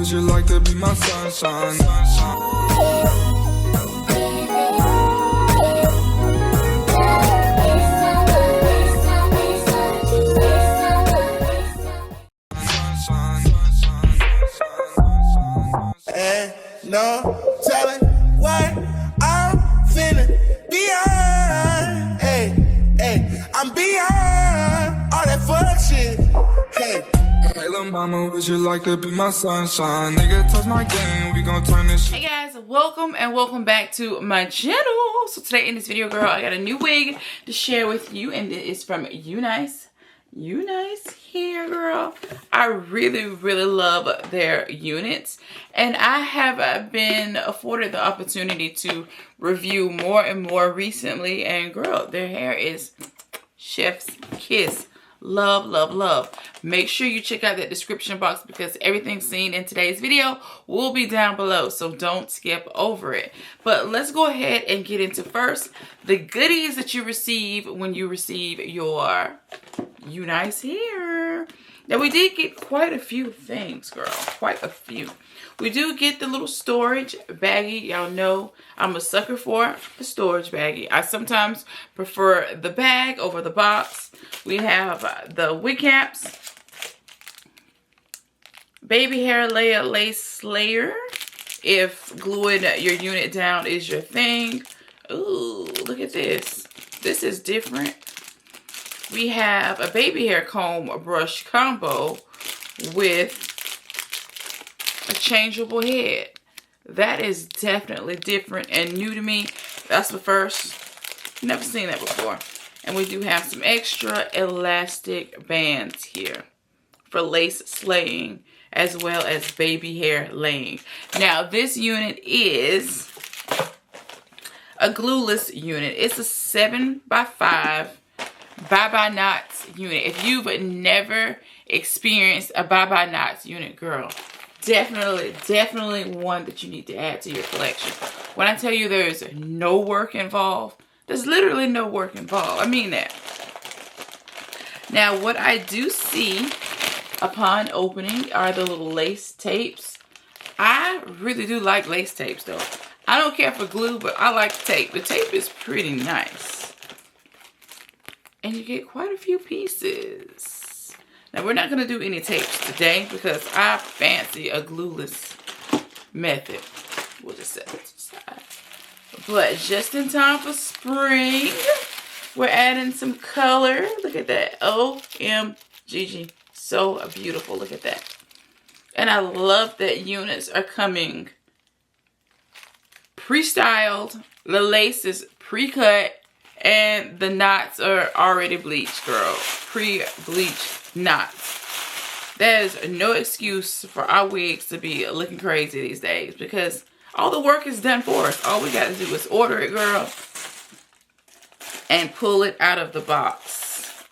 would you like to be my sunshine? And no telling what I'm finna beyond. Hey, I'm beyond all that fuck shit. Hey. Hey, little mama, would you like to be my sunshine? Nigga, touch my game, we gon' turn this shit. Hey guys, welcome and welcome back to my channel. So today in this video, girl, I got a new wig to share with you, and it is from UNice. UNice hair, girl. I really love their units, and I have been afforded the opportunity to review more and more recently, and girl, their hair is chef's kiss. Love. Make sure you check out that description box because everything seen in today's video will be down below, so don't skip over it. But let's go ahead and get into first the goodies that you receive when you receive your UNice hair. Now, we did get quite a few things, girl. Quite a few. We do get the little storage baggie. Y'all know I'm a sucker for the storage baggie. I sometimes prefer the bag over the box. We have the wig caps, baby hair layer lace layer, if gluing your unit down is your thing. Ooh, look at this. This is different. We have a baby hair comb brush combo with a changeable head. That is definitely different and new to me. That's the first. Never seen that before. And we do have some extra elastic bands here for lace slaying as well as baby hair laying. Now, this unit is a glueless unit. It's a 7x5 bye-bye knots unit. If you've never experienced a bye-bye knots unit, girl, definitely one that you need to add to your collection. When I tell you there's no work involved, there's literally no work involved. I mean that. Now, what I do see upon opening are the little lace tapes. I really do like lace tapes, though. I don't care for glue, but I like tape. The tape is pretty nice. And you get quite a few pieces. Now, we're not going to do any tapes today because I fancy a glueless method. We'll just set it aside. But just in time for spring, we're adding some color. Look at that. OMGG. So beautiful. Look at that. And I love that units are coming pre-styled. The lace is pre-cut. And the knots are already bleached, girl. Pre-bleached knots. There's no excuse for our wigs to be looking crazy these days because all the work is done for us. All we got to do is order it, girl, and pull it out of the box.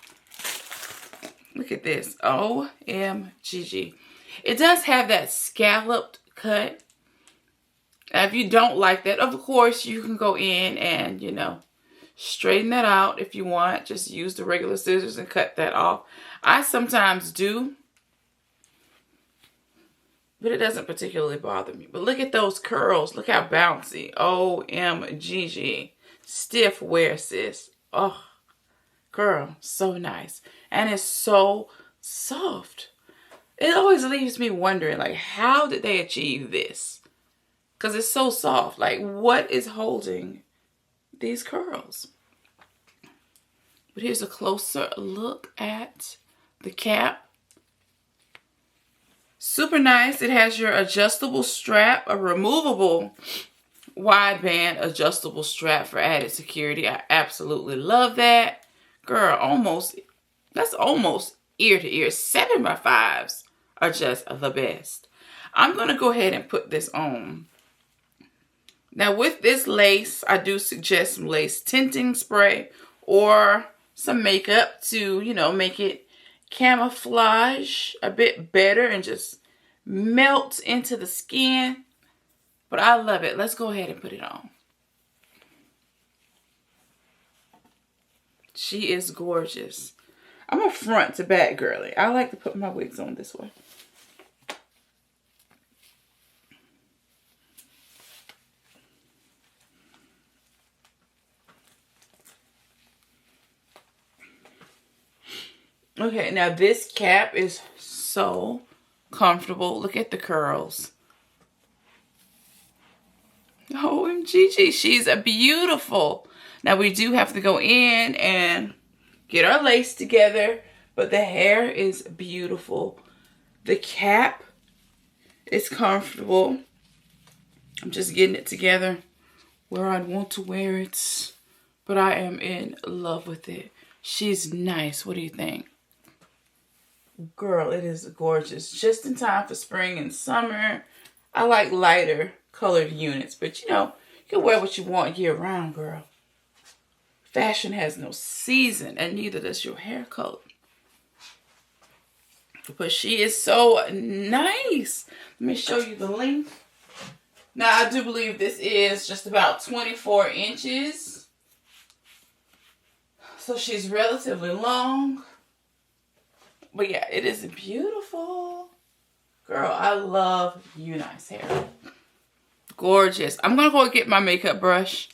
Look at this. OMGG. It does have that scalloped cut. Now, if you don't like that, of course, you can go in and, you know, straighten that out if you want. Just use the regular scissors and cut that off. I sometimes do, but it doesn't particularly bother me. But look at those curls. Look how bouncy. OMGG. Stiff wear, sis. Oh, girl, so nice. And it's so soft. It always leaves me wondering, like, how did they achieve this? Because it's so soft. Like, what is holding these curls? But here's a closer look at the cap. Super nice. It has your adjustable strap, a removable wideband adjustable strap for added security. I absolutely love that. Girl, that's almost ear to ear. 7x5s are just the best. I'm going to go ahead and put this on. Now, with this lace, I do suggest some lace tinting spray or some makeup to, you know, make it camouflage a bit better and just melt into the skin. But I love it. Let's go ahead and put it on. She is gorgeous. I'm a front to back girly. I like to put my wigs on this way. Okay, now this cap is so comfortable. Look at the curls. OMG, she's a beautiful. Now we do have to go in and get our lace together, but the hair is beautiful. The cap is comfortable. I'm just getting it together where I want to wear it, but I am in love with it. She's nice. What do you think? Girl, it is gorgeous. Just in time for spring and summer. I like lighter colored units, but you know, you can wear what you want year round, girl. Fashion has no season, and neither does your hair color. But she is so nice. Let me show you the length. Now, I do believe this is just about 24 inches. So she's relatively long. But yeah, it is beautiful. Girl, I love UNice hair. Gorgeous. I'm going to go get my makeup brush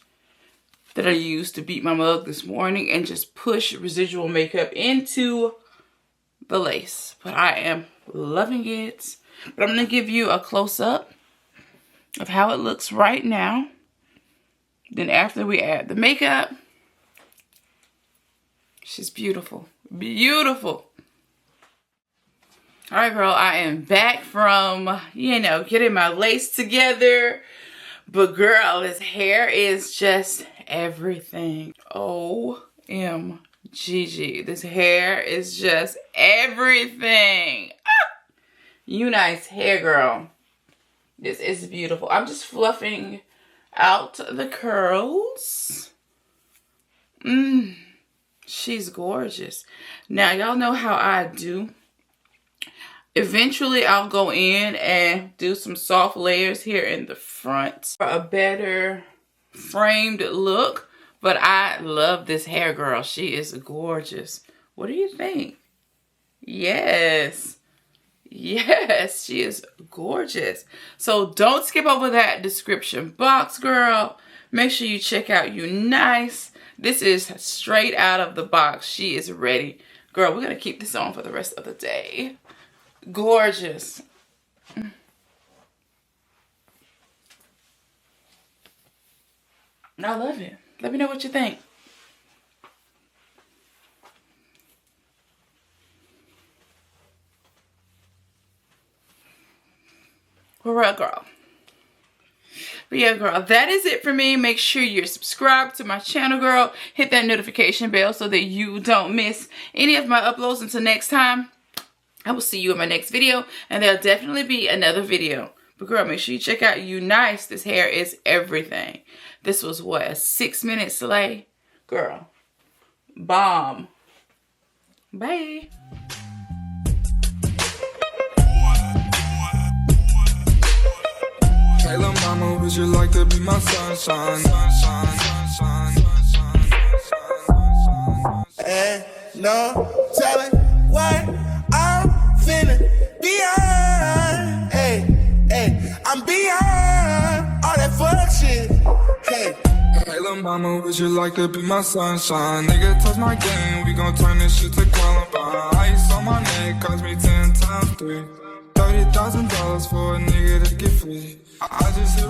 that I used to beat my mug this morning and just push residual makeup into the lace. But I am loving it. But I'm going to give you a close-up of how it looks right now. Then after we add the makeup, she's beautiful. Beautiful. All right, girl, I am back from, you know, getting my lace together. But girl, this hair is just everything. OMG. This hair is just everything. UNice hair, girl. This is beautiful. I'm just fluffing out the curls. She's gorgeous. Now, y'all know how I do. Eventually, I'll go in and do some soft layers here in the front for a better framed look. But I love this hair, girl. She is gorgeous. What do you think? Yes. Yes, she is gorgeous. So don't skip over that description box, girl. Make sure you check out UNice. This is straight out of the box. She is ready. Girl, we're going to keep this on for the rest of the day. Gorgeous. I love it. Let me know what you think. Alright, girl. But yeah, girl, that is it for me. Make sure you're subscribed to my channel, girl. Hit that notification bell so that you don't miss any of my uploads. Until next time, I will see you in my next video, and there'll definitely be another video. But girl, make sure you check out UNice. This hair is everything. This was what, a 6-minute slay? Girl, bomb. Bye. Hey, little mama, would you like to be my sunshine? And no telling what I'm finna be on. Hey, I'm beyond all that fuck shit. Hey, little mama, would you like to be my sunshine? Nigga, touch my game, we gon' turn this shit to Columbine. Ice on my neck cost me 10 times 3. $30,000 for a nigga to get free. I just hit